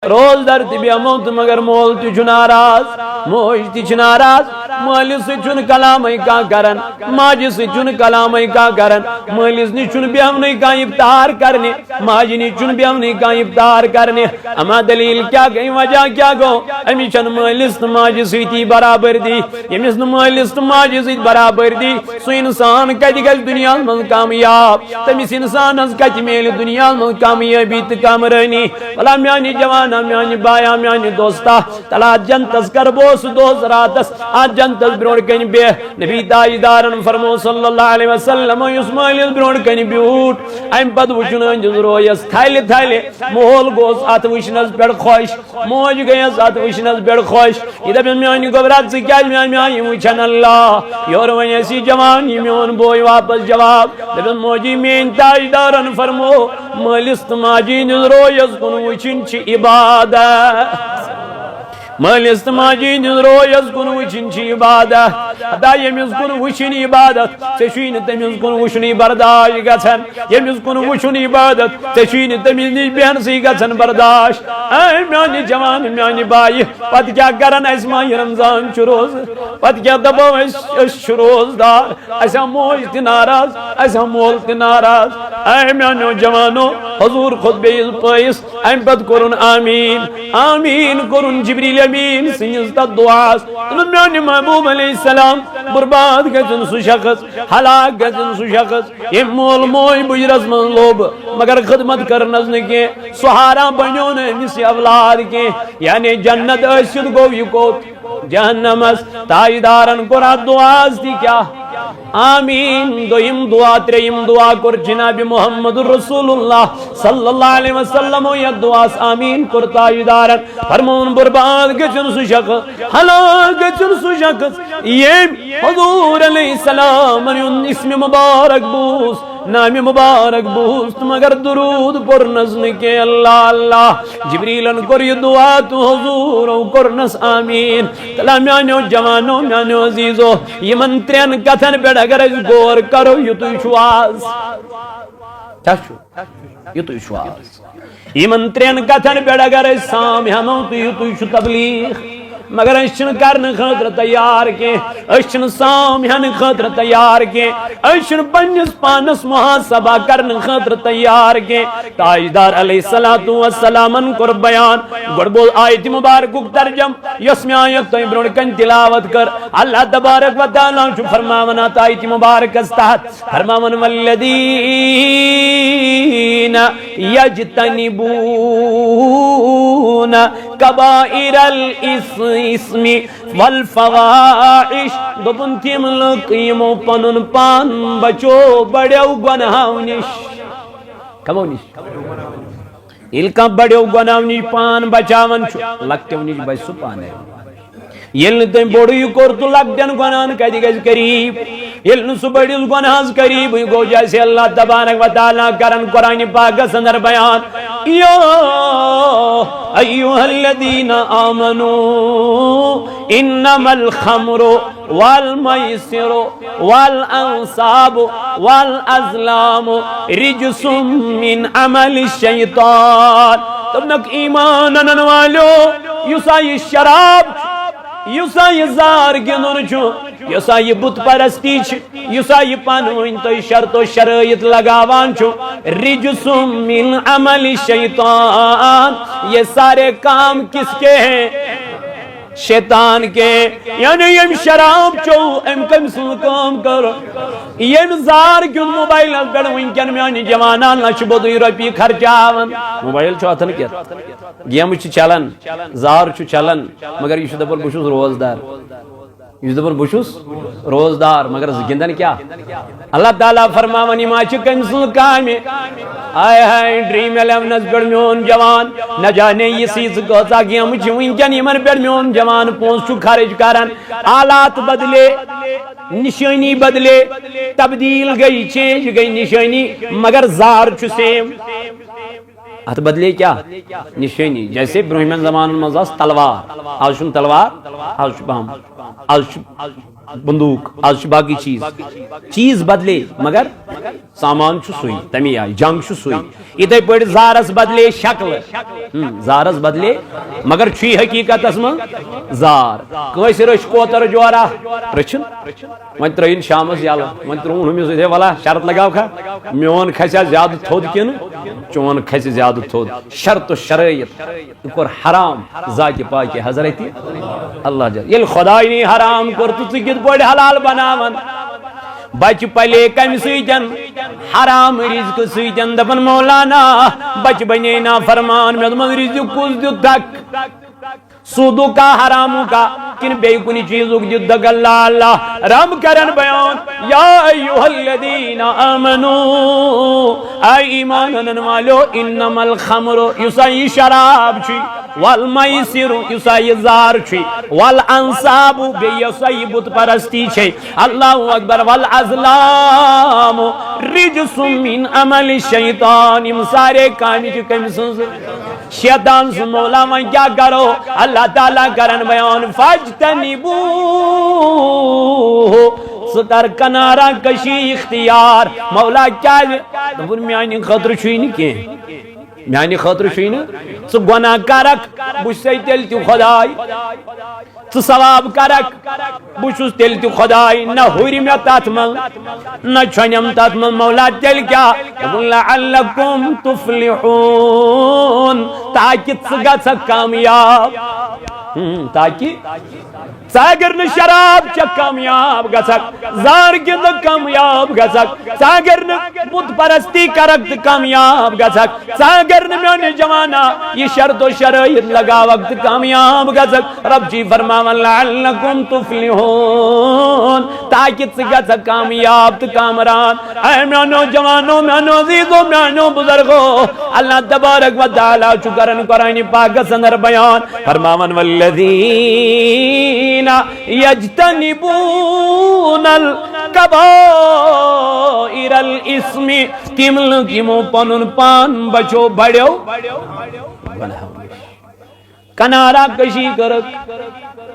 روز در تہ بیمو تو مگر مول تہ چھ ناراض موج تہ چھ ناراض مالس سن کلامے کا کرن ماجہ سن کلامے کا کرن مالس نش چھ بیہونے کا افطار کرنے ماجہ نش چھ بیہونے کا افطار کرنے اما دلیل کیا گئی وجہ کیا گو امی چھ مالس تو ماجہ سیتی برابر دی یمس نہ مالس تو ماجہ سیت برابر دی سو انسان کتہ گژھِ دنیا من کامیاب تمس انسانس کتہ میل دنیا من کامیابی تہ کامرانی بلا میانی جوانا میانی بایا میانی دوستا تلا جنتس کر بوس دوس راتس آ جنتس برون کن بے نبی تاجدارن فرمو صلی اللہ علیہ وسلم یس مالس برون کن بیوٹ ام پت وچن انجز رویس تھیلے تھیلے مول گوس ات وچنس پڑ خوش موج گیس ات وچنس پڑ خوش یہ دپ میانی گبرات سے کیا میانی وچن اللہ یور ونیسی جوان یہ میون بوئی واپس جواب دپ موجی مین تاجدارن فرمو مالس ماجی نز رویس کن وچن چھ عبادت مالس ماجی نز رویس کن وچن چھ عبادت ادا یمس کن وچن عبادت ژےٚ تمس کن وچنی برداشت گژھان یمس کن وچن عبادت ژےٚ تمس نش بیہنسے گژھان برداشت اے میانہ جوان میانہ بائی پتہ کیا کرن اس ماہ رمضان چھ روز پتہ کیا دپو اس روز دار اسا موج تہ ناراض اسا مول تہ ناراض اے میانو جوانو حضور خطبہ پٲیِس امہ پتہ کورن آمین آمین کورن جبریل امین سنس تک دعاس میانہ محبوب علیہ السلام برباد گژھن سہ شخص ہلاک گژھن سہ شخص یم مول موج بجرس من لوب مگر خدمت کرنس نہ کی سہارا بنو نہ امس اولاد کی یعنی جنت ٲسِتھ گوٚو یہ کوٚت جہنمس تاجدارن کور اتھ دعاس تہ کیا آمین دویم دعا تریم دعا کور جناب محمد رسول اللہ صلی اللہ علیہ وسلم یہ دعاس آمین کور تاجدارن فرمون برباد گژھن سہ شخص ہلاک گژھن سہ شخص یم حضور علیہ السلام اسم مبارک بوس نام مبارک بوست مگر درود پرنس نکے اللہ اللہ جبریلن کور یہ دعا تو حضور کرنس آمین تلا میانو جوانو میانو عزیزو یمن ترین کتھن پہ اگر اس غور کرو یہ شواز یہ شواز یمن ترین کتھن پہ اگر اس سام ہمو تو یہ تبلیغ مگر اشن کرن خاطر تیار کے اشن سامحن خاطر تیار کے اشن پنس پانس محاسبہ کرن خاطر تیار کے تاجدار علیہ السلام کر بیان گڑ بول آیت مبارک ترجم یس میں آیت تو برون کن تلاوت کر اللہ تبارک و تعالی چھ فرماونا آیت مبارک استحت فرماون والذین یجتنبون کبائر الاسم والفواحش دبن تیم لقیمو پنن پان بچو بڑیو گناہو نش کمو نش الکا بڑیو گناہو نش پان بچاون چھو لگتیو نش بچسو پانے یل تم بڑی کور تو لگتن گناہن کدی گز قریب یل سو بڑیس گناہس قریب گو جیسے اللہ تبارک و تعالی کرن قرآن پاک اندر بیان یا ایوہ الذین آمنوا انما الخمر والمیسر والانصاب والازلام رجس من عمل الشیطان تم نک ایمان انن والو یسا یہ شراب یسا یہ زار گنن چھو یسا یہ بت پرستی چھ یسا یہ پانوین تو شرط و شرائط لگاوان چھو رجس من عمل الشیطان یہ سارے کام کس کے ہیں شیطان کے یعنی یم شراب چو ام کم سن کام کر یم زار کیون موبائل پر ونکن میانی جوانان لچ بدوی روپی خرچاون موبائل چو اتن کیا گیم چھ چلن زار چھ چلن مگر یہ دپر بشوس روزدار یہ دپر بشوس روزدار مگر گندن کیا اللہ تعالیٰ فرماونی ما چھ کنسل کامی آئے ہائے ڈریم 11 پر میون جوان نہ جانے یہ سیز کوتا گیم چھ ونکن یمن پر میون جوان پونس چھ خارج کرن آلات بدلے نشانی بدلے تبدیل گئی چینج گئی نشانی مگر زار چھ سیم ات بدلے کیا نشانی جیسے برہمن زمان مزاس تلوار آج شن تلوار آج شن بہم آج شن بندوق آج باقی چیز بدلے مگر سامان سوئی تمی آئی جنگ سوئی اتھے پہ زارس بدلے شکل زارس بدلے مگر چھ حقیقت من زار کنس رچ کوتر جورا رچن ون ترین شامس یل ون ترون ہمس ولا شرط لگاو کھا میون کھسیا زیادہ تھود کن چون کھس زیادہ تھود شرط و شرائط کور حرام ذات پاک حضرت اللہ جل یل خدای نی حرام کور تو کت پہ حلال بناون بچ پلے کم سیتن حرام رزق سیتن دپن مولانا بچ بنے نا فرمان میں دپن رزق کس دیت تک سودو کا حرامو کا کن بے کنی چیزوں کی دگ اللہ اللہ رب کرن بیان یا ایوہ الذین آمنو اے ایمان والو انما الخمر یسائی شراب چی والمیسر یسائی زار چی والانصاب بے یسائی بت پرستی چی اللہ اکبر والازلام رجس من عمل الشیطان ام سارے کامی چی کمی سنس شیطان سے مولا من کیا کرو اللہ تعالیٰ کرن بیان فاجتنبو ستر کنارا کشی اختیار مولا کیا دبر میانی خطر چھوئی نہیں کیا میانی خطر چھوئی نہیں سو گناہ کرک بشتی تیل تیو خدای تو ثواب کرک بشت تیل تیو خدای نہ ہوری میں تاتمل نہ چھنم تاتمل مولا تیل کیا لعلکم تفلحون تاکہ تسگا سک کامیاب تاکہ ساگر نے شراب چا کامیاب گسک زار گند کامیاب گسک ساگر نے بت پرستی کرکت کامیاب گسک ساگر نے میونے جوانا یہ شرط و شرائط لگا وقت کامیاب گسک رب جی فرماون لعلکم تفلحون تاکہ تسگا کامیاب تکامران اے میونو جوانو میونو عزیزو میونو بزرگو اللہ تبارک و تعالی شکرن قرآن پاک سندر بیان فرماون والذین یجتنبون الکبائر الاسم تمل کمو پنن پان بچو بڑیو کنارا کشی کرک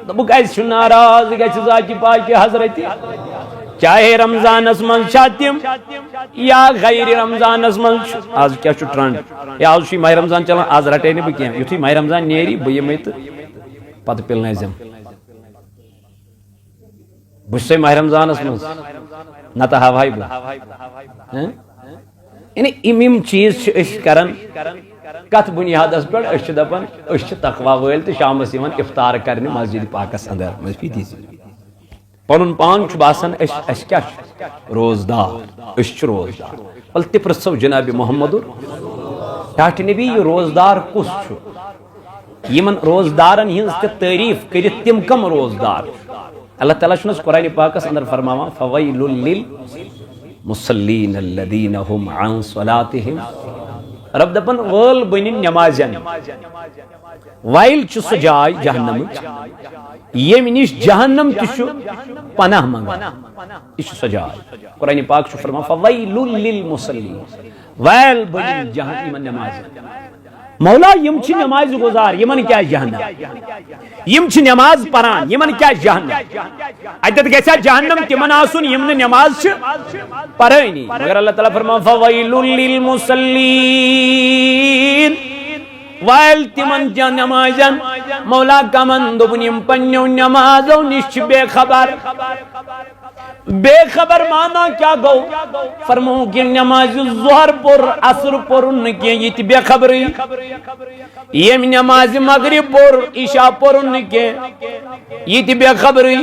دبک ایس ناراض گیس ذاتی پاک حضرت چاہے رمضان اسمن شاتیم یا غیر رمضان اسمن آج کیا چھو ٹرانڈ یا آج شی ماہ رمضان چلان آج رٹے نہیں بکیم یو تھی ماہ رمضان نیری بھئی میت پت پلنے زم بشتے ماہ رمضان اسمن نتا ہوائی بھئی یعنی امیم چیز چھو اس کرن کت بنیاد اس پر اشت دپن اشت تقوی ویل تو شام سیون افطار کرنے مسجد پاکس اندر مجھفی دیسی پنن پان چھ باسن اس کیا روزدار اس چھ روزدار بل تپرسو جناب محمد ٹاٹ نبی یہ روزدار کس چھ یمن روزدارن ہنز تعریف کرت تم کم روزدار اللہ تعالیٰ چھنس قرآن پاکس اندر فرماوا فویل للمصلین الذین هم عن صلاتهم رب دپن غل بنین نمازین وائل چھ سو جائے جہنم یہ نش جہنم تشو پناہ منگا اس سجائے قرآن پاک چھ فرما فویل للمصلین وائل بنین جہنم نماز مولا یم چھ نماز گزار یمن کیا جہنم یم چھ نماز پران یمن کیا جہنم عدد گیسا جہنم تمن آسن یمن نماز چھ پرانی مگر اللہ تعالیٰ فرما فویل للمصلین وائل تمن جا نمازن مولا کمن دبنیم پنیو نمازو نشچ بے خبر بے خبر مانا کیا گو فرمو کہ نماز ظہر پر عصر پر انکی یہ تی بے خبری یہ نماز مغرب پر عشاء پر انکی یہ تی بے خبری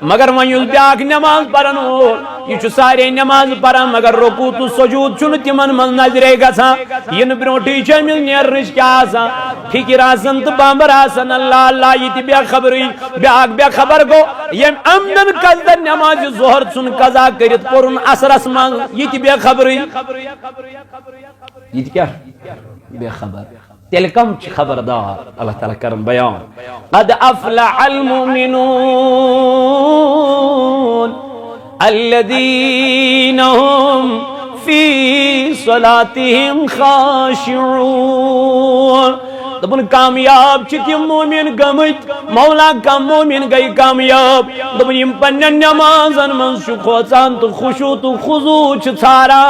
مگر ونیل بیاک نماز پرن ہو یہ چو سارے نماز پرن مگر رکوع تو سجود چون تمن من نظرے گا سا یہ نبروٹی چمیل نیرنش کیا آسا فکر آسن تو بامبر آسن اللہ اللہ یہ تی بے خبری بیاک بے خبر گو یہ امدن قصد نماز ظہر سن قضا کرت پورن اثر اسمان یہ تی بے خبری یہ تی کیا بے خبر تلکم چھ خبردار اللہ تعالیٰ کرم بیان قد افلح المؤمنون الذین هم فی صلاتهم خاشعون دپن کامیاب چھ تم مومن گمت مولا کم مومن گئی کامیاب دپن یم پنن نمازن من چھ کھوژان تو خشوع تو خضوع چھ ژھارا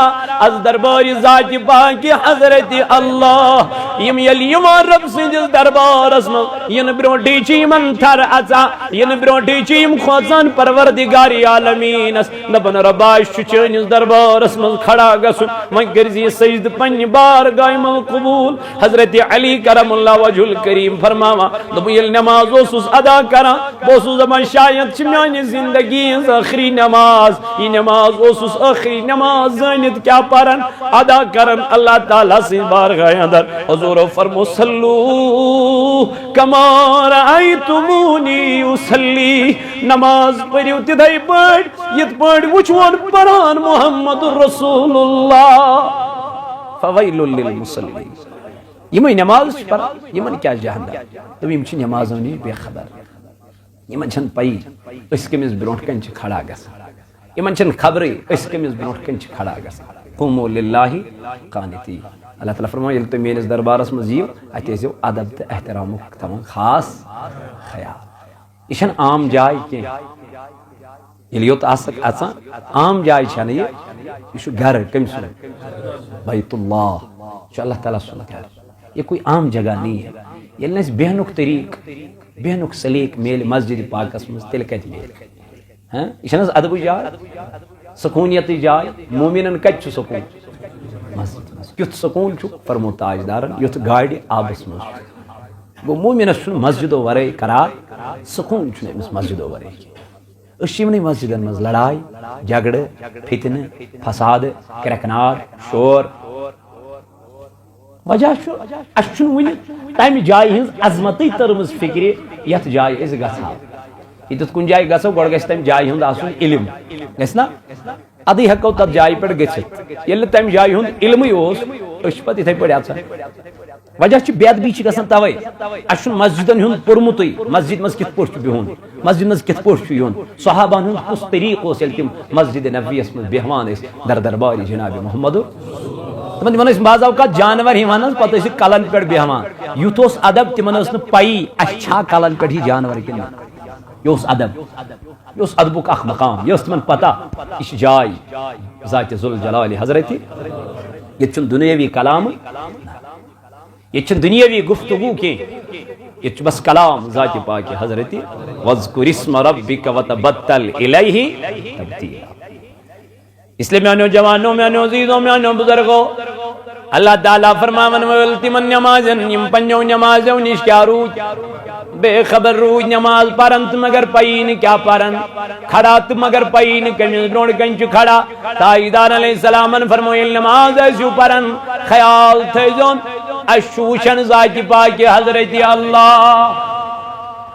از دربار ذات پاک حضرت اللہ یم یل یمان رب سندس دربارس من ین برونٹی چھ یمن تھر اژا ین برونٹی چھ یم کھوژان پروردگار عالمینس دپن ربا چھ چٲنِس دربارس من کھڑا گژھُن وۄنۍ کٔرزِ سجد پننہِ بارگاہ منٛز قبوٗل حضرت علی کرم اللہ وجہ الکریم فرماوان دوٚپُن ییٚلہِ نماز اوسُس ادا کران بہٕ اوسُس دپان شاید چھِ میانہِ زندگی ہٕنٛز ٲخری نماز یہِ نماز اوسُس ٲخری نماز زٲنِتھ کیٛاہ پران ادا کران اللہ تعالیٰ سٕنٛدِ بارگاہ اندر حضوٗرو فرمو صلوٗ کما رأیتمونی اصلی نماز پٔرِو تِتھے پٲٹھۍ یِتھ پٲٹھۍ وٕچھوُن پران محمد رسول اللہ فویل للمصلین یمے نماز پران یمن کیا جہنم تم یم چھ نمازو نش بے خبر یمن چھن پئی اس کمس برونٹ کن چھ کھڑا گژھان یمن چھن خبرے اس کمس برونٹ کن چھ کھڑا گژھان قوموا للہ قانتین اللہ تعالیٰ فرمائے یل تم میرے دربارس مز یو ات ٲسِو ادب تو احترام تمام خاص خیال یہ چھن عام جائے کی یل یوت آسک اژان عام جائے چھنہ یہ گھر کم سن بیت اللہ اللہ تعالیٰ سن گھر یہ کوئی عام جگہ نہیں ہے یل نس بیہنک طریق بیہنک سلیق میل مسجد پاکس مز تیل کت میل یہ چھنس ادب جائے سکونیت جائے مومنن کت سکون مسجد کیُتھ سکون چھُ فرمو تاجدارن یُتھ گاڑِ آبس مز گو مومنس چھُنہٕ مسجدو ورٲے قرار سکون چھُنہٕ أمِس مسجدو ورٲے اس یمنٕے مسجدن مز لڑائی جھگڑٕ فتنہٕ فساد کرکنار شور وجہ اس ون تمہ جائے ہز عظمت ترمز فکر یت جائے اس گھو یت کن جائے گھو گوڑ گھس تمہ جائے ہند آسن علم گھنا ادی ہیکو تر جائے پہ گھت یل تمہ جائے ہند علمے اس پتہ اتھے پہ اژان وجہ بے ادبی گھان توے اس مسجدن ہند پورمت مسجد مز کت پہ بہن مسجد مز کت پہ یون صحابان ہند کس طریق یل تم مسجد نبویس مز بہوان در دربار جناب محمد تمن بعض اوقات جانور ہیوان پتہ کلن پہ بہوان یوت ادب تمن پی اچھا کلن پہ ہی جانور کن یہ ادب یہ ادبک اخ مقام یہ تمن پتہ یہ جائے ذات ذوالجلال حضرت یہ دنیاوی کلام یہ دنیاوی گفتگو کی یہ بس کلام ذات پاک حضرت واذکر اسم ربک وتبتل الیہ تبتیلا اس لیے میانو جوانوں میانو عزیزوں میانو بزرگوں اللہ تعالیٰ فرماون تمن نمازن یم پنو نمازو نش کیا روج بے خبر روج نماز پرن تو مگر پین کیا پرن کھڑا تو مگر پین کمیز برونڈ کنچ کھڑا تائیدار علیہ السلام فرمویل نماز ایسو پرن خیال تھیزون اشوشن ذات پاک حضرت اللہ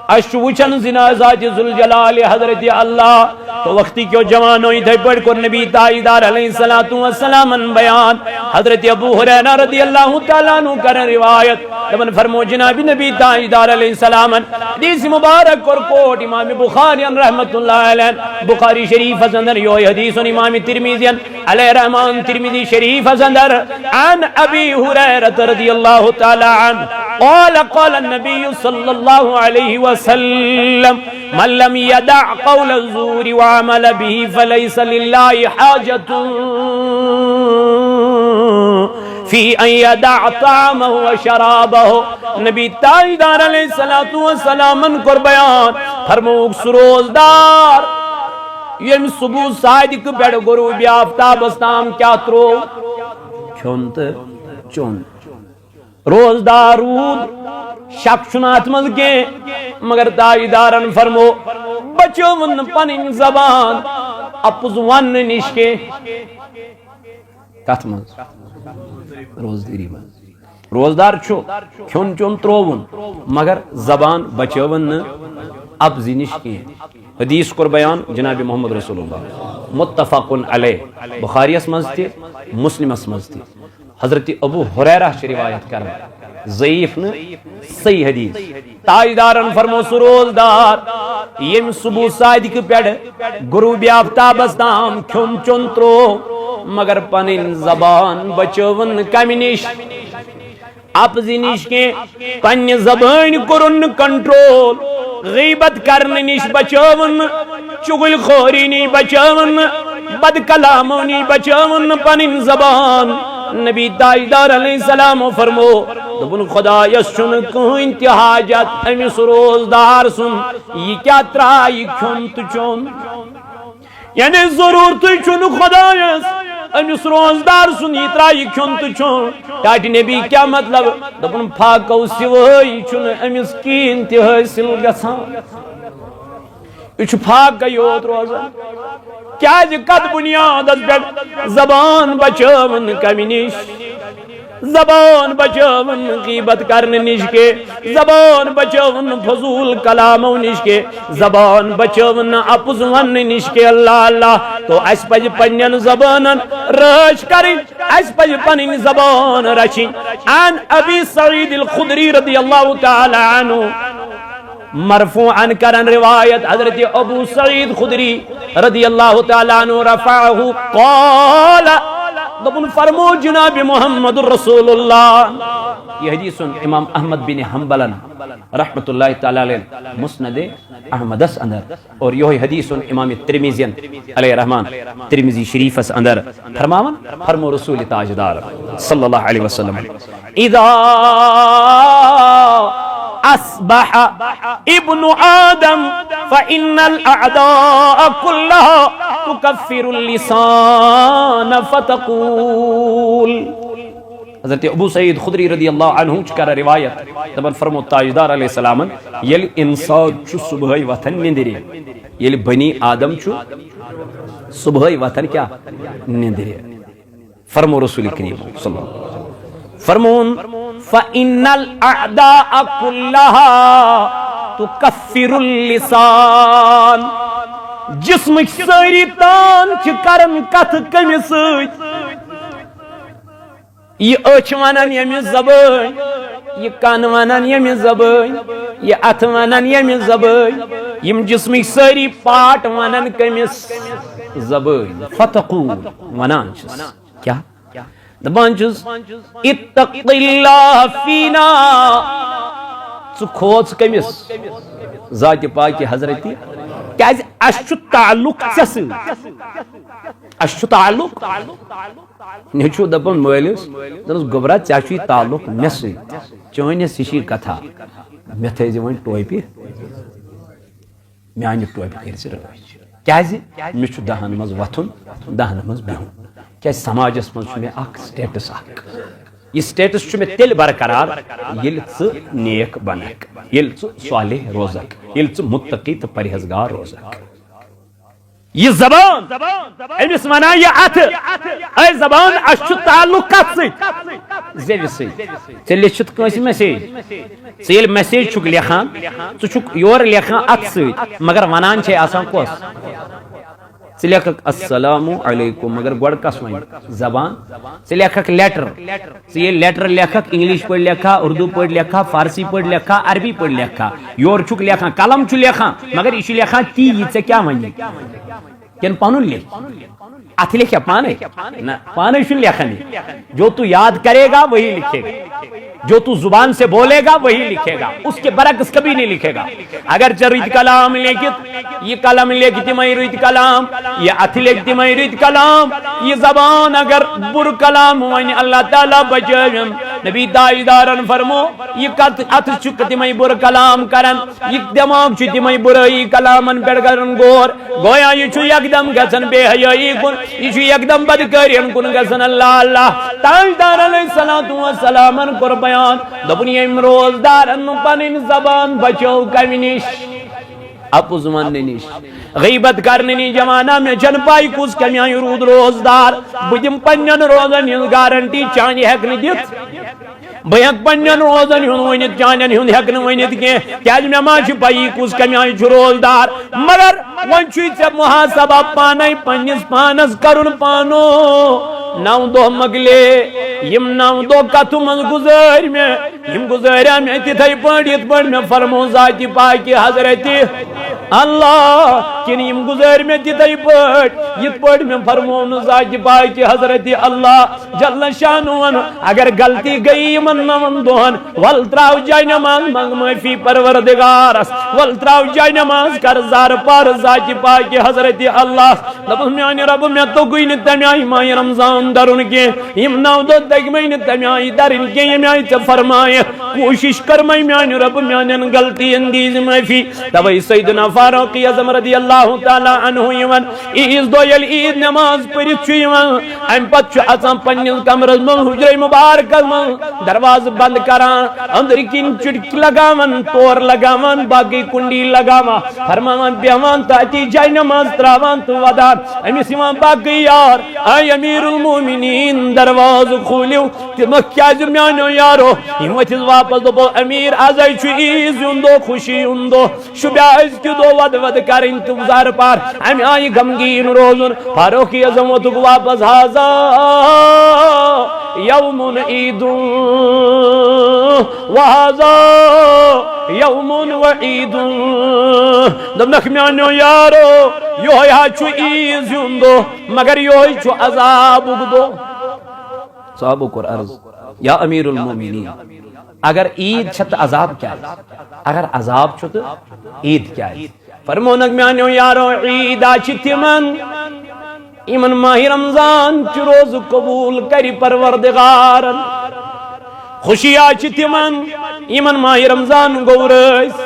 اشوچن زنا ذات ذوالجلال حضرت اللہ تو وقتی کیوں جوانوں ادھر پڑھ کر نبی تائیدار علیہ السلام بیان حضرت ابو ہریرہ رضی اللہ تعالیٰ عنہ کر روایت لمن فرمو جناب نبی تائیدار علیہ السلام حدیث مبارک اور کوٹ امام بخاری رحمت اللہ علیہ بخاری شریف حسندر یو حدیث امام ترمیزی علیہ رحمان ترمیزی شریف حسندر عن ابی ہریرہ رضی اللہ تعالیٰ عنہ قال النبی صلی اللہ علیہ وسلم من لم يدع قول الزور وعمل به فليس لله حاجة في أن يدع طعامه وشرابه نبی تائیدار علیہ السلام کر بیان فرموک سروزدار یم صبح صادق پیڑ غروب آفتاب استام کیا ترو کھونت چون روزدار رود شک چھنات مز کے مگر تائیدارن فرمو بچو من پنن زبان اپز ون نش کے کت مز روزداری مز روزدار چھو کھون چون تروون مگر زبان بچون ابزی نش کے حدیث کر بیان جناب محمد رسول اللہ متفق علیہ بخاری اسمز تھی مسلم اسمز تھی حضرت ابو ہریرہ سے روایت کرنا ضعیف نہ صحیح حدیث تاجدارن فرمو سروزدار یم صبح صادق پیڑ غروب آفتاب استام کھون چون ترو مگر پنن زبان بچون کم نش اپزِ نش کے پنہ زبان کورن کنٹرول غیبت کرنے نش بچاون چغل خوری نی بچاون بد کلامو نی بچاون پنن زبان نبی تاجدار علیہ السلام فرمو دبن خدا یس چن کہین تہ حاجت امس روزدار سن یہ کیا ترائی کھن تو چون یعنی ضرور تھی چن خدا یس امس روزدار سن یہ ترائی کھن تو چون ٹاٹی نبی کیا مطلب دبن پھاکو سوئی چن امس کین تہ حاصل گژھان یہ پھاک یوت روزان کیا کت بنیاد پہ زبان بچاون کمی نش زبان بچاون غیبت کرنے نش کے زبان بچاون فضول کلامو نش کے زبان بچاون اپز ون نش کے اللہ اللہ تو اس پج پنن زبانن رچ کریں اس پج پنن زبان رچیں عن ابی سعید الخدری رضی اللہ تعالی عنہ مرفوعا کرن روایت حضرت ابو سعید خدری رضی اللہ تعالی عنہ رفعه قال دبن فرمو جناب محمد رسول اللہ یہ حدیث امام احمد بن حنبل رحمت اللہ تعالی علیہ مسند احمد اس اندر اور یہ حدیث امام ترمذی علیہ رحمان ترمذی شریف اس اندر فرماون فرمو رسول تاجدار صلی اللہ علیہ وسلم اذا اصبح ابن آدم فإن الأعداء كلها تكفر اللسان فتقول حضرت ابو سعید خدری رضی اللہ عنہ چکر روایت دبن فرمو تاجدار علیہ السلام یل انسان چو صبح وطن نندری یل بنی آدم چو صبح وطن کیا نندری فرمو رسول کریم صلی اللہ علیہ وسلم فرمون فَإِنَّ الْأَعْدَاءَ كُلَّهَا تُكَفِّرُ اللِّسَانِ جسمک ساری تان کرن کت کمی سۭتۍ یہ أچھ ونان یمی زبان یہ کان ونان یمی زبان یہ اتھ ونان یمی زبان یم جسمک ساری پاٹ ونان کمس زبان فتقول ونان چھس کیا دپان چھس اتق اللہ فینا ژٕ کھوژ کمس ذات پاک حضرت کیاز اَسہِ چھُ تعلق ژےٚ سۭتۍ اَسہِ چھُ تعلق نیچو دپان مٲلِس دپس گوبرا ژےٚ چھُے تعلق مےٚ سۭتۍ چٲنِس یہِ چھِ کتھا مےٚ تھٲیزِ وۄنۍ ٹوپہِ میانہِ ٹوپہِ کٔرزِ رٲچھ کیازِ مےٚ چھُ دہن منٛز وۄتھُن دہن منٛز بِہُن کیازِ سماجس منٛز چھُ مےٚ اکھ سٹیٹس اکھ یہ سٹیٹس چھُ مےٚ تیٚلہِ برقرار ییٚلہِ ژٕ نیک بنکھ ییٚلہِ ژٕ صالح روزکھ ییٚلہِ ژٕ متقی تہٕ پرہیزگار روزکھ یہ زبان امس ونان یہ اتھ اے زبان اس چھُ تعلق کتھ سۭتۍ زیوِ سۭتۍ ژےٚ لیکھِتھ کٲنٛسہِ میسیج ژٕ ییٚلہِ میسیج چھُکھ لیکھان ژٕ چھُکھ یورٕ لیکھان اتھ سۭتۍ مگر ونان چھے آسان کۄس ژٕ لیکھکھ السلام علیکم مگر گۄڈٕ کس وَنہِ زبان ژٕ لیکھکھ لیٹر ژٕ ییٚلہِ لیٹر لیکھکھ انگلش پٲٹھۍ لیکھا اردو پٲٹھۍ لیکھا فارسی پٲٹھۍ لیکھا عربی پٲٹھۍ لیکھا یورٕ چھُکھ لیکھان قلم چھُ لیکھان مگر یہ چھُ لیکھان تی یہِ ژےٚ کیٛاہ وَنہِ کِنہٕ پنُن لیکھ اتھ لکھے پانے نہ پانے چھُنہٕ لیکھان جو تو یاد کرے گا وہی لکھے گا جو تو زبان سے بولے گا وہی لکھے گا اس کے برعکس کبھی نہیں لکھے گا اگر رت کلام لیکھت یہ قلم لیکھتی میں رت کلام یہ اتھ لیکھتی میں رت کلام یہ زبان اگر بر کلام ون اللہ تعالیٰ بچاویم نبی تاجدارن فرمو یہ کت اتھ چھ تمے بر کلام کرن یہ دماغ چھ تمے برائی کلامن پہ کرن غور گویا یہ چھ یکدم گژھن بے حیائی کن یہ چھ یکدم بدکارین کن گژھن اللہ اللہ تاجدار علیہ الصلوۃ والسلام کور بیان دپن یم روزدارن پنن زبان بچو کمہ نش اپز وننے نش غیبت کرنے نش جمانہ میں چھن پائی کس کمہ رود روزدار بہ دم پنن روزن ہند گارنٹی چانہ ہیک نہ دتھ بہ ہیک پنن روزن ہند ونت چانن ہند ہیک نہ ونت کیاز مے ما چھ پائی کس کمہ چھ روزدار مگر ون چھ ژے محاسبہ پانے پنس پانس کرن پانو 9 دۄہ مگلے یم 9 دۄہ کتھ من گزار میں یم گزاریا میں تتھے پٲٹھۍ یِتھ پٲٹھۍ مے فرمو ذات پاک حضرت اللہ کنیم گزار میں تتھے پٹ یت پٹ میں فرمون ذات پاک حضرت اللہ جل شانہ اگر غلطی گئی من نون دہن ول تراو جائے نماز منگ معافی پروردگارس ول تراو جائے نماز کر زار پار ذات پاک حضرت اللہ دپس میان رب میں تو گئی نہ تمہ آئی ماہ رمضان درن کی یم 9 دہ دگمے نہ تمہ آئی درن کی یم آئی ژے فرمائے کوشش کر میں میان رب میان غلطین دیز معافی توے سیدنا فاروق اعظم رضی اللہ تعالی عنہ یوان عیز دہ یل عید نماز پرت یوان ام پتہ اژان پننس کمرس من حجرہ مبارکس من دروازہ بند کران اندر کن چٹکی لگاون تور لگاون باقی کنڈی لگاون فرماوان بیہوان تاتی جائے نماز تراوان تو ودان امس یوان باقی یار اے امیر المومنین دروازہ کھولیو تمک کیاز میانو یارو یم ورتھس واپس دپو امیر آز چھ عیز ہند دہ خوشی ہند دہ شبہ أزکہ دہ ود ود کریں تو گزار پار ام آئی غمگین روزن فاروق اعظم ووتھک واپس ہاذا یوم عید وہذا یوم وعید دپنک میانو یارو یہ ہا چھ عیز ہند دہ مگر یہ چھ عذابک دہ صحابہ کور عرض یا امیر المومنین اگر عید چھت عذاب کیا ہے اگر عذاب چھت عید کیا ہے فرمونک میانو یارو عید آچ تمن ایمن ماہ رمضان چھ روز قبول کری پروردگارن خوشی آچ تمن ایمن ماہ رمضان گو رس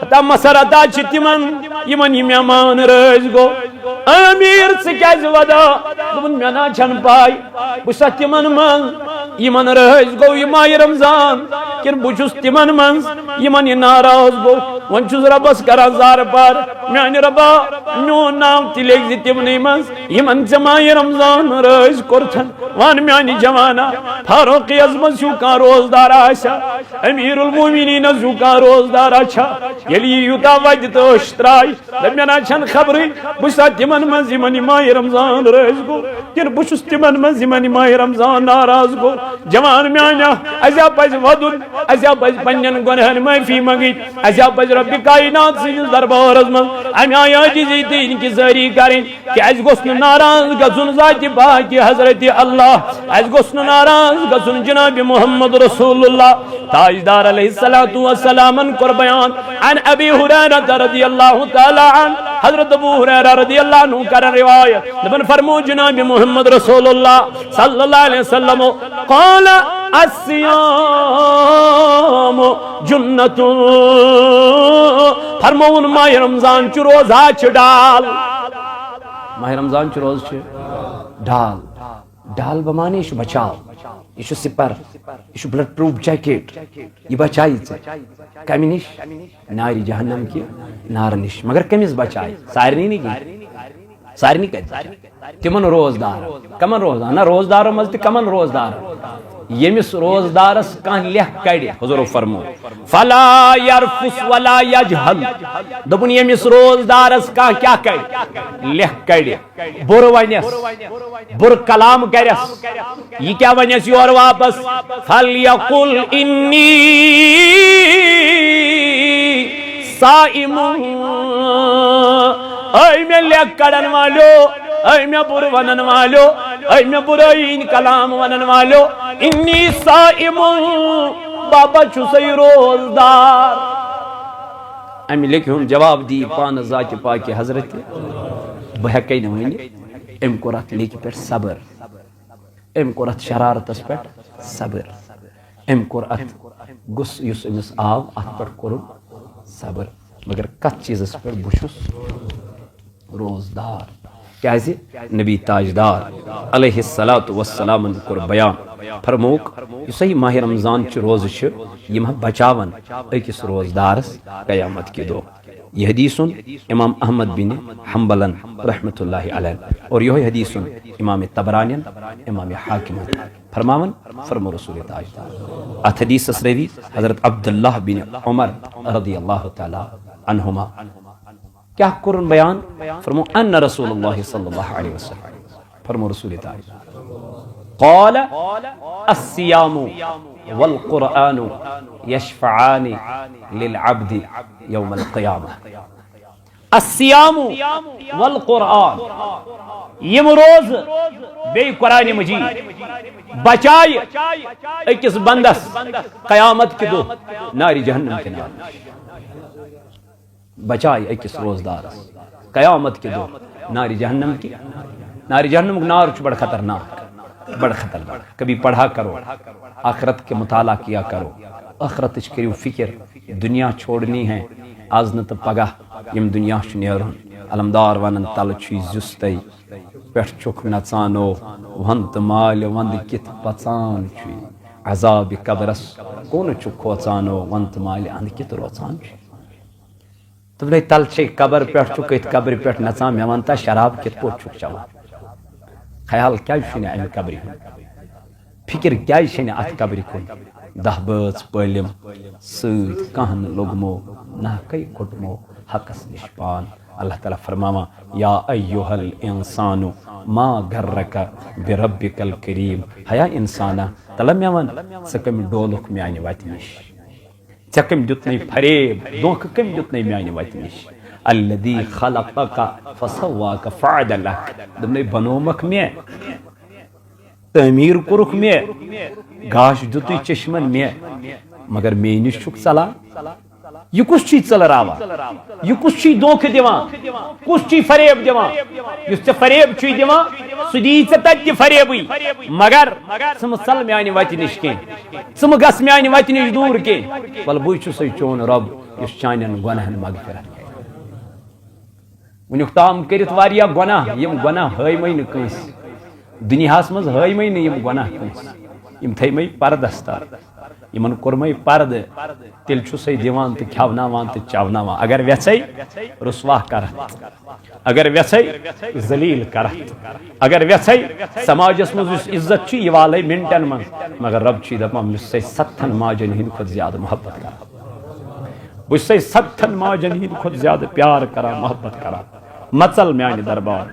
حتی مسرت آچ تمن ایمن یہ مہمان رس گو امیر سکیز ودا دبن میانا چھن پائی بسا تمن من ایمن رس گو یہ ماہ رمضان کن بچس تمن من ایمن یہ ناراض گو ون چھس ربس کران زار پار میانی ربا میون نام تلیک زی تمنی من ایمن سے ماہ رمضان رس کرتن وان میانی جوانا فاروق اعظم سوکا روزدار آشا امیر المومنین سوکا روزدار آشا یلی یوتا وجد اشترائی دمیانا چھن خبری بسا تمن من زمانی ماہ رمضان رس گو کن بچس تمن من زمانی ماہ رمضان ناراض گو جوان میانا ازیا پز ودن ازیا پز پنجن گنہن معافی منگی ازیا پز رب کائنات سنس دربارس من امی آیا جزی دین کی زری کریں کہ از گسن ناراض گسن ذات پاک حضرت اللہ از گسن ناراض گسن جناب محمد رسول اللہ تاجدار علیہ السلام کر بیان عن ابی ہریرہ رضی اللہ تعالی عنہ حضرت ابو ہریرہ رضی اللہ عنہ کرن روایت نبن فرمو جناب محمد رسول اللہ صلی اللہ علیہ وسلم قال الصیام جنت فرمون ماہ رمضان چھ روزہ چھ ڈال ماہ رمضان چھ روز چھ ڈال ڈال بمانے یہ بچاؤ یہ سپر یہ بلڈ پروف جیکٹ یہ بچائی کمی نش ناری جہنم کی نار نش مگر کمس بچائی سارنی نہیں سارنی کت تمن روزدار کمن روزدار نہ روزدارو مز کمن روزدار یمس روزدارس کان لہ کڑ حضور فرمو فلا یرفس ولا یجہل دپن یمس روزدارس کان کیا کڑ لہ کڑ بر ونس بر کلام کرس یہ کیا ونس یور واپس فلیقل انی صائم اے میں لہ کڑن والو اے میں بر ونن والو اے میں برائین کلام ونن والو انی صائم بابا چھسی روزدار امی لکھن جواب دی پان ذات پاک حضرت بہکی نوین ام قرات لیک پر صبر ام قرات شرارت اس پر صبر ام قرات گس یس امس آو ات پر کرم صبر مگر کت چیز اس پر بشس روزدار کیازِ نبی تاجدار علیہ السلام کور بیان فرموک صحیح ماہ رمضان چھ روز یم بچاون اکس روزدارس قیامت کی دو یہ حدیث امام احمد بن حنبل رحمت اللہ علیہ اور یہ حدیث امام طبرانی امام حاکم فرماون فرمو رسول تاجدار ات حدیث روی حضرت عبداللہ بن عمر رضی اللہ تعالی عنہما کیا قرآن بیان فرمو ان رسول اللہ صلی اللہ علیہ وسلم فرمو رسول تعالی قال الصیام والقرآن یشفعان للعبد یوم القیامہ الصیام والقرآن یم روز بی قرآن مجید بچائے اکس بندس قیامت کے دو ناری جہنم کے نار بچائے اکس روزدارس قیامت کے دو ناری جہنم کی ناری جہنم نار بڑا خطرناک بڑا خطرناک کبھی پڑھا کرو آخرت کے مطالعہ کیا کرو آخرت کریو فکر دنیا چھوڑنی ہے آز نہ تو پگہ یم دنیا نیرن علمدار ونن تل زستے پٹھ چھ نژانو ونت مال وند کت پچان عذاب قبرس کون کھوچانو ونت مال اند کت روچان تم تل قبر پہ قبر پہ نژان مے ونتا شراب کت پوٹ چوان خیال کیا ام قبر فکر کیا ات قبر کن دہ بٲژ پٲلِم سۭتۍ کانٛہہ نہٕ لوٚگمو ناکے کوٚٹمو حقس نش پان اللہ تعالیٰ فرماوا یا ایوہ الانسان ما غرک بربک الکریم ہیا انسانا تلا مے ون ژٕ کٔمۍ ڈولُکھ میانہِ وتہِ نش ژےٚ کٔمۍ دیُتنَے فریب دھوکہٕ کٔمۍ دیُتنَے میانہِ وتہِ نش الذی خلقک فسواک فعدلک دوٚپنَے بنومکھ مےٚ تعمیٖر کوٚرُکھ مےٚ گاش دِتُے چشمن مےٚ مگر مے نش چھُکھ ژلان یہ کس چی ژلراوان یہ کس چی دھوکہ دِوان کس چی فریب دِوان یُس ژےٚ فریب چھُے دِوان سُہ دی ژےٚ تتہِ تہِ فریبٕے مگر ژٕ مہٕ ژل میانہِ وتہِ نش کینٛہہ ژٕ مہٕ گژھ میانہِ وتہِ نش دوٗر کینٛہہ وَلہٕ بٕے چھُسے چون رۄب یُس چانٮ۪ن گۄناہن مغفرت وٕنیُک تام کٔرِتھ واریاہ گۄناہ یِم گۄناہ ہٲیمٕے نہٕ کٲنٛسہِ دُنیاہس منٛز ہٲیمٕے نہٕ یِم گۄناہ کٲنٛسہِ یِم تھٲیمٕے پردس تل یمن کورمے پرد تیل چھُسے دِوان تہٕ کھٮ۪وناوان تہٕ چاوناوان اگر ویژھے رسوا کرتھ اگر ویژھے ذلیل کرتھ اگر ویژھے سماجس منٛز یُس عزت چھُ یہِ والے منٹن منٛز مگر رب چھُے دپان بہٕ چھُسے 7 ماجن ہٕنٛدِ کھۄتہٕ زیادٕ محبت کران بہٕ چھُسے 7 ماجن ہٕنٛدِ کھۄتہٕ زیادٕ پیار کران محبت کران مژل میانہِ دربار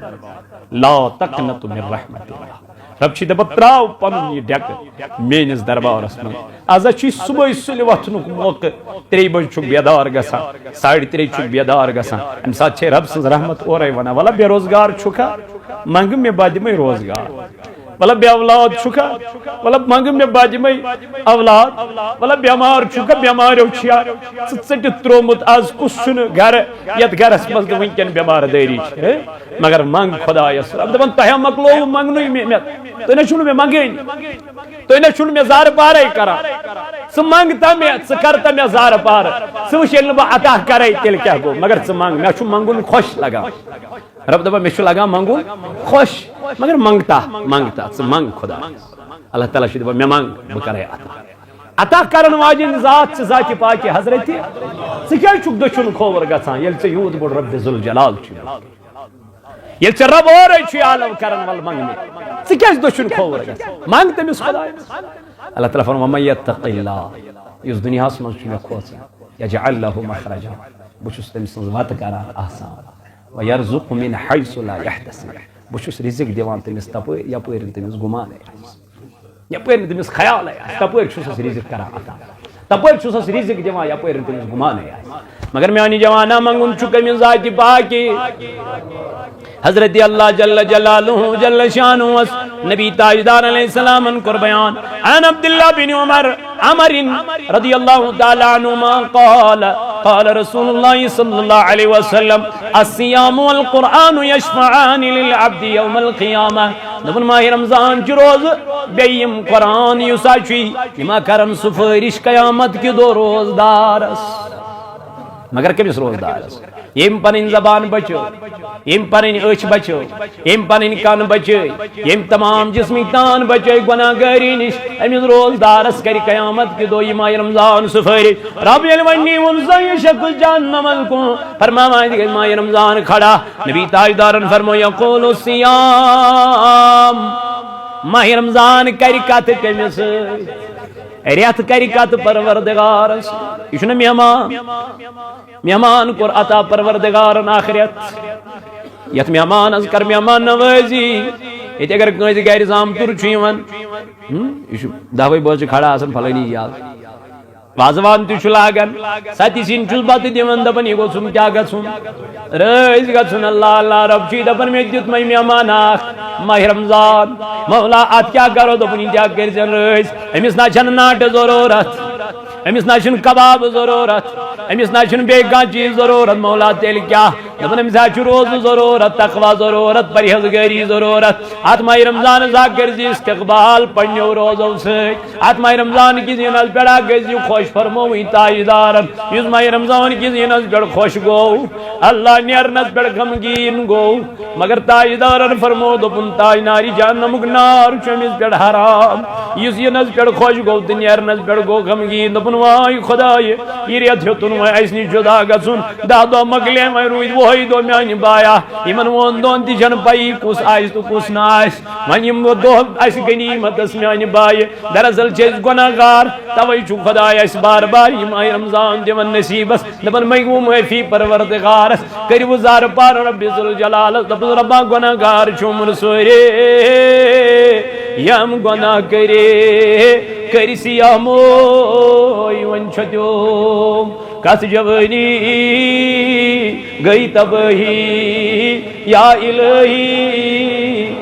لا تقنط من رحمت اللہ رب چھ دپان تراو پنن یہ ڈیک میٲنس دربارس من آز چھ صبح سُلہِ وتھنُک موقع 3 بجے چھُکھ بیدار گژھان 3:30 چھُکھ بیدار گژھان امہِ ساتہٕ چھے رب سٕنٛز رحمت اورے ونان ولا بے روزگار چھُکھا منگ مےٚ بہٕ دِمے روزگار ولا بے اولاد چھُکھا ولا منگ مےٚ بہٕ دِمے اولاد ولا بیمار چھُکھا بیماریو چھیا ژٕ ژٔٹِتھ تروومُت آز کُس چھُنہٕ گرٕ یتھ گرس منٛز نہٕ وٕنکٮ۪ن بیمار دٲری چھِ مگر منگ خۄدایس رب دپان تۄہہِ مۄکلووُ منگنُے مےٚ تُہۍ نہ چھُو نہٕ مےٚ منگٲنی تُہۍ نہ چھُو نہٕ مےٚ زارٕ پارے کران ژٕ منگتا مےٚ ژٕ کرتا مےٚ زارٕ پارٕ ژٕ وٕچھ ییٚلہِ نہٕ بہٕ عطا کرے تیٚلہِ کیٛاہ گوٚو مگر ژٕ منگ مےٚ چھُ منگُن خۄش لگان رب دپان مےٚ چھُ لگان منگُن خۄش مگر منگتا ژٕ منگ خدا اللہ تعالیٰ چھُ دپان مےٚ منگ بہٕ کرے عطا کرن واجٮ۪ن ذات چھِ ذاتہِ پاکہِ حضرتہِ ژٕ کیٛازِ چھُکھ دٔچھُن کھووُر گژھان ییٚلہِ ژےٚ یوٗت بوٚڑ رب ذوالجلال چھُ ییٚلہِ ژےٚ رب اورے چھُے عالم کرن وَلہٕ منگ مےٚ ژٕ کیٛازِ دٔچھُن کھووُر گژھان منگ تٔمِس خۄدایس اللہ تعالیٰ فرماوان وَمَن یَتَّقِ اللّٰہ یُس دُنیاہس منٛز چھُ مےٚ کھوژان یجعل لَہُ مخرجا بہٕ چھُس تٔمۍ سٕنٛز وَتہٕ کران آسان وَیَرزُقْهُ مِنْ حَیْثُ لَا یَحْتَسِب بہٕ چھُس رِزق دِوان تٔمِس تپٲرۍ یپٲرۍ نہٕ تٔمِس گُمانے آسہِ یپٲرۍ نہٕ تٔمِس خیالے آسہِ تپٲرۍ چھُسس رِزق کران عطا تپٲرۍ چھُسس رِزق دِوان یپٲرۍ نہٕ تٔمِس گُمانے آسہِ مگر میانہِ جوانا منگُن چھُ کٔمِس ذاتہِ پاکہِ حضرت اللہ جل جلالہ جل شانہ نبی تاجدار علیہ السلام کور بیان عن عبداللہ بن عمر رضی اللہ تعالی عنہما قال رسول اللہ صلی اللہ علیہ وسلم الصیام والقرآن یشفعان للعبد یوم القیامہ دپن ماہ رمضان چھ روز بیٚیہِ قرآن یُس ہا چھُے یِم کرن سفٲرِش قیامت کہِ دۄہ روزدارس مگر کٔمِس روزدارس یم پنٕنۍ زبان بچو یم پنٕنۍ أچھ بچو یم پنٕنۍ کن بچٲے یم تمام جسمٕکۍ تان بچٲے گۄناہ گٲری نش أمِس روزدارس کرِ قیامت کہِ دۄہ یہِ ماہ رمضان سفٲرِش رب ییٚلہِ وۄنۍ نیٖوُن زَنہِ شکل جہنمس کُن فرماوان گٔے ماہ رمضان کھڑا نبی تاجدارن فرمو یقول الصیام ماہ رمضان کرِ کتھ کٔمِس رٮ۪تھ کرِ کتھ پروردگارس یہِ چھُنہ مہمان کوٚر عطا پروردگارن اکھ رٮ۪تھ یتھ مہمانس کر مہمان نوٲزی ییٚتہِ اگر کٲنٛسہِ گرِ زامتُر چھُ یِوان یہِ چھُ 10 بجے کھڑا آسان پھلٲنی یاد وازوان تہ لاگان ستی سن چھس بتہ دِوان دپان یہ گوژھُم کیا گژھُن رٲسۍ گژھُن اللہ اللہ رب چھ دپان مےٚ دیُت مے مہمان اکھ ماہ رمضان مولا اتھ کیا کرو دپان یہِ کیا کٔرۍزٮ۪ن رٲسۍ أمِس نہ چھنہٕ ناٹہٕ ضروٗرت أمِس نہ چھُنہٕ کباب ضروٗرت أمِس نہ چھُنہٕ بیٚیہِ کانٛہہ چیٖز ضروٗرت مولا تیٚلہِ کیٛاہ دپان أمِس حظ چھُ روزٕ ضروٗرت تقوا ضروٗرت پرہیزگٲری ضروٗرت اتھ ماہ رمضانس حظ کٔرۍزِ استقبال پننیو روزو سۭتۍ اتھ ماہ رمضان کِس یِنس پٮ۪ٹھ حظ گٔژھۍزِ خۄش فرمووٕے تاجدارن یُس ماہ رمضان کِس یِنس پٮ۪ٹھ خۄش گوٚو اللہ نیرنس پٮ۪ٹھ غمگیٖن گوٚو مگر تاجدارن فرموو دوٚپُن تاج نارِ جہنمُک نار چھُ أمِس پٮ۪ٹھ حرام یُس یِنس پٮ۪ٹھ خۄش گوٚو تہٕ نیرنس پٮ۪ٹھ گوٚو غمگیٖن دوٚپُن واے خۄدایہِ یہِ رٮ۪تھ ہیوٚتُن وۄنۍ اسہِ نِش جُدا گژھُن 10 دۄہ مۄکلے وۄنۍ روٗدۍ 10 دۄہ میانہِ بایا یِمن 10 دۄہن تہِ چھنہٕ پیی کُس آسہِ تہٕ کُس نہٕ آسہِ وۄنۍ یِم دۄہ اسہِ غنیٖمتس میانہِ بایہِ دراصل چھِ أسۍ گۄناہ گار توے چھُ خۄداے اسہِ بار بار یہِ ماہ رمضان دِوان نصیٖبس دپان منٛگوٕ معٲفی پروردگارس کٔرِو زارٕ پار رۄبِ ذوالجلالس دپُس رۄبا گۄناہ گار چھُم سورے یم گۄناہ کرے کٔرۍ سِیاموے وۄنۍ چھُ تِم کتھ جوٲنی گٔے تبٲہی یا الہی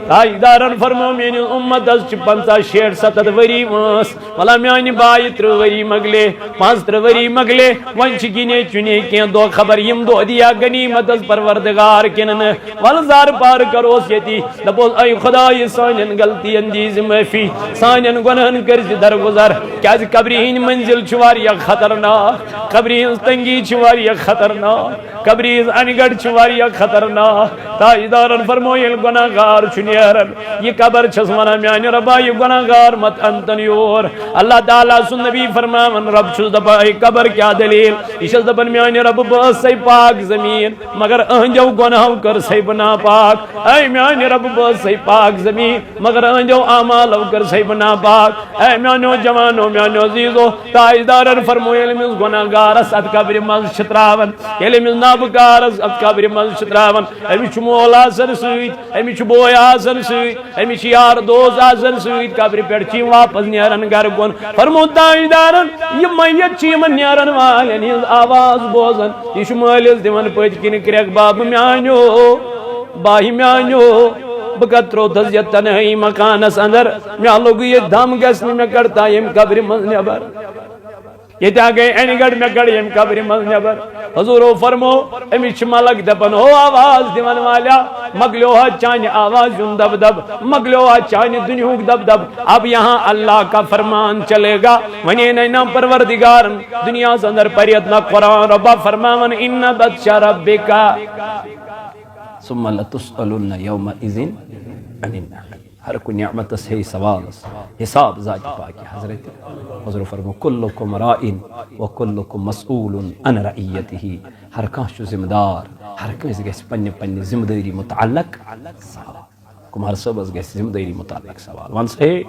تاجدارن فرمو میٲنِس اُمتس چھِ 50 60 70 ؤری وٲنس بھلا میانہِ بایہِ 30 ؤری مۄکلے 35 ؤری مۄکلے وۄنۍ چھِ گِنے چُنے کینٛہہ دۄہ خبر یِم دۄہ دِیا غنیٖمتس پروردگار کِنہٕ نہٕ ولہٕ زارٕ پار کروس ییٚتی دپوس اے خۄدایہِ سانٮ۪ن غلطین دیٖزِ معٲفی سانٮ۪ن گۄنہن کٔرزِ درگُزر کیازِ قبرِ ہٕنٛدۍ منزِل چھِ واریاہ خطرناک قبرِ ہٕنٛز تنگی چھِ واریاہ خطرناک قبرِ ہٕنٛز انہِ گڑھ چھِ واریاہ خطرناک تاجدارن فرمو ییٚلہِ گۄناہ گار چھُ نیران یہ قبر چھس ونان میانہِ رۄبا یہِ گۄناہ گار مت انتن یور اللہ تعالیٰ سُنٛد نبی فرماوان رب چھُس دپان اے قبر کیٛاہ دلیٖل یہِ چھس دپان میانہِ رۄبہٕ بہٕ ٲسَے پاک زمیٖن مگر أہنٛدیو گۄنہو کٔرسَے بہٕ ناپاک اے میانہِ رۄبہٕ بہٕ ٲسَے پاک زمیٖن مگر أہنٛدیو اعمالو کٔرسَے بہٕ ناپاک اے میانیو جوانو میانیو عزیٖزو تاجدارن فرمو ییٚلہِ أمِس گۄناہ گارس اتھ قبرِ منٛز چھِ ترٛاوان ییٚلہِ أمِس نابٕکارس اتھ قبرِ منٛز چھِ ترٛاوان أمِس چھُ مول آسان سۭتۍ أمِس چھُ بوے آسان سۭتۍ أمِس چھِ یار دوس آسان سۭتۍ قبرِ پٮ۪ٹھ چھِ یِم واپس نیران گرٕ کُن فرمو تاجدارن یہِ میت چھِ یِمن نیرن والٮ۪ن ہٕنٛز آواز بوزان یہِ چھُ مٲلِس دِوان پٔتۍ کِنۍ کرٛٮ۪کھ بب میانیو باہہِ میانیو بہٕ کتھ ترٛووتھس یتھ تنہٲیی مکانس اندر مےٚ لوٚگ یہِ دم گژھِ نہٕ مےٚ کڑتا ییٚمہِ قبرِ منٛز نٮ۪بر ییٚتہِ ہا گٔے انہِ گڑھ مےٚ کڑ ییٚمہِ قبرِ منٛز نٮ۪بر حضوٗرو فرمو أمِس چھِ ملک دپان ہو آواز دِوان والیا مۄکلیو حظ چانہِ آواز ہُنٛد دب دب مۄکلیو حظ چانہِ دُنیہُک دب دب اب یہاں اللہ کا فرمان چلے گا ونے نہ پروردگارن دنیاہس اندر پرِتھ نہ قرآن رۄبا فرماون اِنَّ بطشَ رَبِّکَ ثُمَّ لَتُسْأَلُنَّ یَوْمَئِذٍ عَنِ النَّعِیمِ ہر کُنہِ نعمتس ہے سوالس حساب ذاتِ پاکہِ حضرت حضور فرمو کُلُّکُم راعٍ وَکُلُّکُم مسئوٗلٌ عن رعیتہ ہر کانٛہہ چھُ ذمہٕ دار ہر کٲنٛسہِ گژھِ پننہِ پننہِ ذمہٕ دٲری متعلق سوال کُمار صٲبس گژھِ ذمہٕ دٲری متعلق سوال ون سا ہے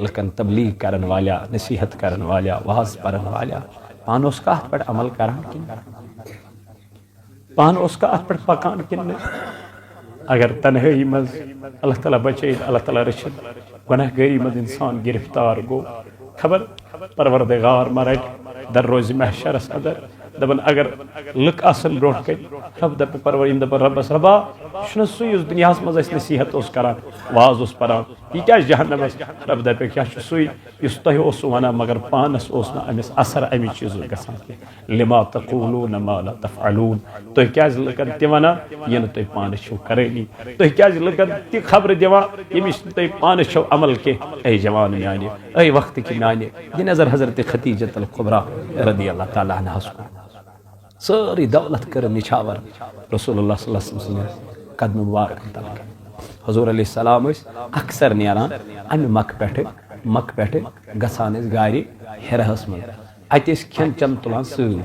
لُکن تبلیغ کرن والیا نصیحت کرن والیا واز پرن والیا پانہٕ اوس کتھ پٮ۪ٹھ عمل کران کِنہٕ پانہٕ اوس اتھ پٮ۪ٹھ پکان کِنہٕ اگر تنہٲیی منٛز اللہ تعالیٰ بچٲیِتھ اللہ تعالیٰ رٔچھِتھ گۄناہ گٲری منٛز انسان گرفتار گوٚو خبر پروردگار ما رٹہِ در روزِ محشرس اندر دپان اگر لُکھ آسن برونٛٹھ کَنہِ رب دپہِ پروردگار یِم دپان رۄبس رۄبا یہِ چھُنہ سُے یُس دُنیاہس منٛز اسہِ نصیحت اوس کران واز اوس پران یہِ کیازِ جہنمس رب دپیکھ یہِ چھُ سُے یُس تۄہہِ اوسوٕ ونان مگر پانس اوس نہٕ أمِس اثر امہِ چیٖزُک گژھان کینٛہہ لِما تقوٗلوٗنَ مَا لَا تَفْعَلُونَ تُہۍ کیازِ لُکن تہِ ونان یہِ نہٕ تُہۍ پانس چھِو کرٲنی تُہۍ کیازِ لُکن تہِ خبرٕ دِوان ییٚمِس نہٕ تُہۍ پانس چھِو عمل کینٛہہ اے جوان میانہِ اے وقتٕکہِ میانہِ یہِ نظر حضرت خدیجۃ الکبریٰ رضی اللہ تعالیٰ عنہَس کُن سٲرٕے دولت کٔرٕن نِچھاور رسول اللہ صلی اللہ علیہ وسلم سٕنٛدِ قدمہٕ مُبارکن تل حضور علیہ السلام ٲسۍ اکثر نیران امہِ مکہٕ پٮ۪ٹھٕ گژھان ٲسۍ گاڑِ ہِرہس منٛز اتہِ ٲسۍ کھٮ۪ن چٮ۪ن تُلان سۭتۍ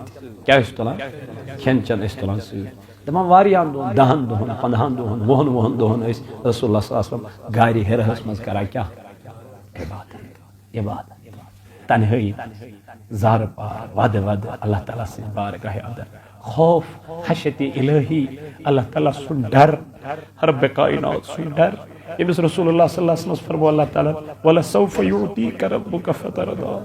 کیٛاہ ٲسۍ تُلان کھٮ۪ن چٮ۪ن ٲسۍ تُلان سۭتۍ دپان واریاہن دۄہن 10 دۄہن 15 دۄہن 20 دۄہن ٲسۍ رسول اللہ صلی اللہ علیہ وسلم گاڑِ ہِرہس منٛز کران کیٛاہ عبادت تنہٲیی زارٕ پار ودٕ ودٕ اللہ تعالیٰ سٕنٛدِ بارگاہہِ اندر خوف خشیتِ الہی اللہ تعالیٰ سُنٛد ڈر رب کائنات سُنٛد ڈر ییٚمِس رسول اللہ صلی اللہ علیہ وسلم فرمو اللہ تعالیٰ وَلَسَوْفَ یُعْطِیکَ رَبُّکَ فَتَرْضَىٰ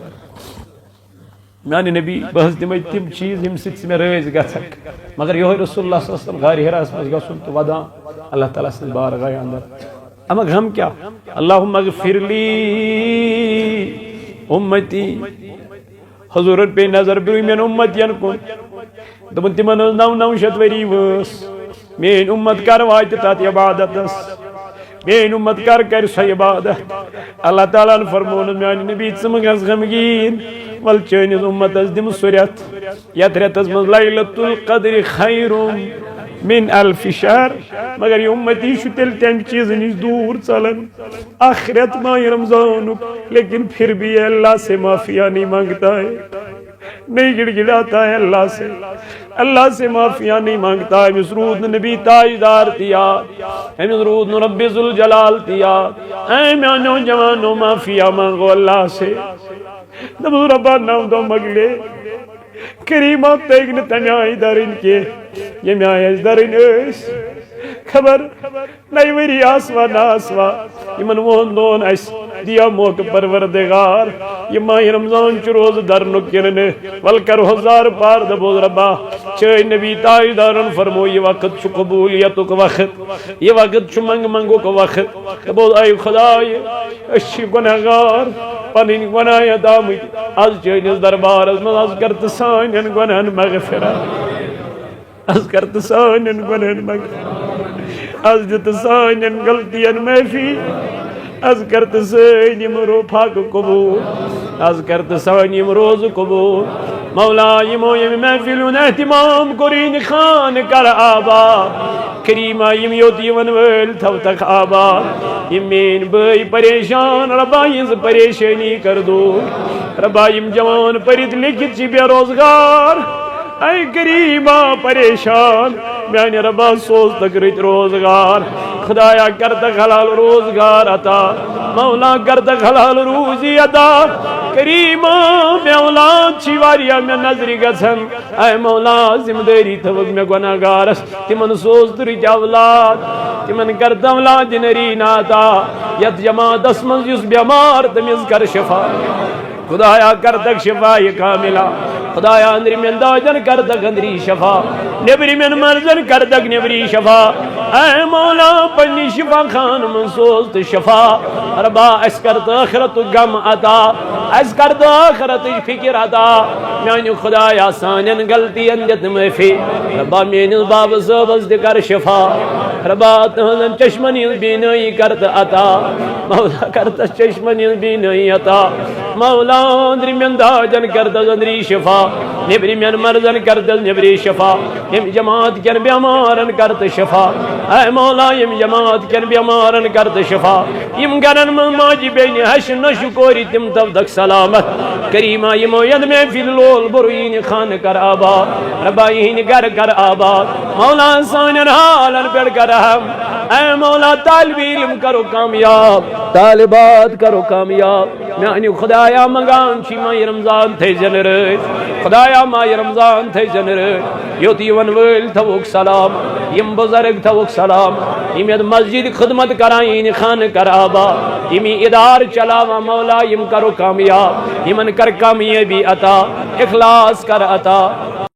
میانہ نبی بہت دمے تم چیز یم سۭتۍ مے رٲضۍ گژھکھ مگر یہ رسول اللہ صلی اللہ علیہ وسلم غار حراس مز گژھُن تو ودان اللہ تعالیٰ سٕنٛدِ بارگاہ اندر اما غم کیا اللہم اغفر لی امتی حضورن پہ نظر برمین امتین کن دپن تمن 900 وری وس مین امت کر وات تات عبادت مین امت کر سو عبادت اللہ تعالیٰ فرمون میان نبی ثم گژھ غمگین ول چٲنِس امتس دم سُہ رٮ۪تھ یتھ رٮ۪تس منٛز لیلۃ القدر خیر من الف شہر مگر یہ امتی چھ تیل تمہ چیز نش دور ژلان اکھ رٮ۪تھ ماہ رمضانک لیکن پھر بھی اللہ سے معافیا نہیں مانگتا ہے نہیں گڑ گڑاتا ہے اللہ سے معافیا نہیں مانگتا ہے امس رود نبی تاجدار تیا امس رود رب ذوالجلال تیا اے میانو جوانو معافیا مانگو اللہ سے دبو ربا 9 دو مگلے کریمہ تیگ نے تمہیں آئی درن کے یہ میں آئی درن ایس خبر نئی وری آسوا ناسوا یمن وون دون ایس دیا موقع پروردگار یہ ماہ رمضان چھ روز درنک کرنے ولکر ہزار پار دبو ربا چھ نبی تاجدارن فرمو یہ وقت چھ قبولیتک وقت یہ وقت چھ منگ منگو کا وقت دبو اے خدای اشی گناہگار پنن گناہ دامت از چٲنِس دربارس منٛز از کرت سانین گناہن مغفرت از کرت سانین گناہن مغفرت از دت سانین غلطین معافی از کرت سانیم روپاک قبول از کرت سانیم روز قبول مولا یمو یم محفلون اہتمام کرین خان کر آباد کریمہ یم یوت یون ول تھو تک آباد یم مین بھائی پریشان ربا ہنز پریشانی کر دو ربا یم جوان پرت لکھت چھ بے روزگار اے کریمہ پریشان میانہ ربا سوز تک رت روزگار خدایا کر تک حلال روزگار عطا مولا کر تک حلال روزی عطا کریمہ میں اولاد چھی واریا میں نظری گژھن اے مولا ذمہ داری تھوک میں گناہگارس تمن سوز ترچ اولاد تمن کر اولاد نرین عطا یت جماعتس منٛز یس بیمار تمس کر شفا خدایا کر تک شفا کاملہ خدایا اندری من داجن کر تک اندری شفا نبری من مرزن کر تک نبری شفا اے مولا پنی شفا خان من سوز شفا ربا اس کر آخرت غم عطا اس کر آخرت فکر عطا میانی خدایا سانین غلطی اندت معافی ربا میانس باب صبس دکر شفا ربا تہذن چشمنی بینائی کرت عطا مولا کرت چشمنی بینائی عطا مولا اندری من داجن کرت اندری شفا نبری من مرزن کرت نبری شفا یم جماعت کن بیمارن کرت شفا اے مولا یم جماعت کن بیمارن کرت شفا یم گرن من ماجی بین حش نشکوری تم تب تک سلامت کریمہ یمو ید میں فی لول بروین خان کر آباد ربا یہین گر کر آباد مولا سانن حالن پیڑ کر ہم اے مولا طالب علم کرو کامیاب طالبات کرو کامیاب میانی خدایا مگان چھی ماہ رمضان تھے جنر خدایا ماہ رمضان تھے جنر یوتی ون ول تھوک سلام یم بزرگ تھوک سلام یم ید مسجد خدمت کرائین خان کر آباد یمی ادار چلاوا مولا یم کرو کامیاب یمن کر کامیابی عطا اخلاص کر عطا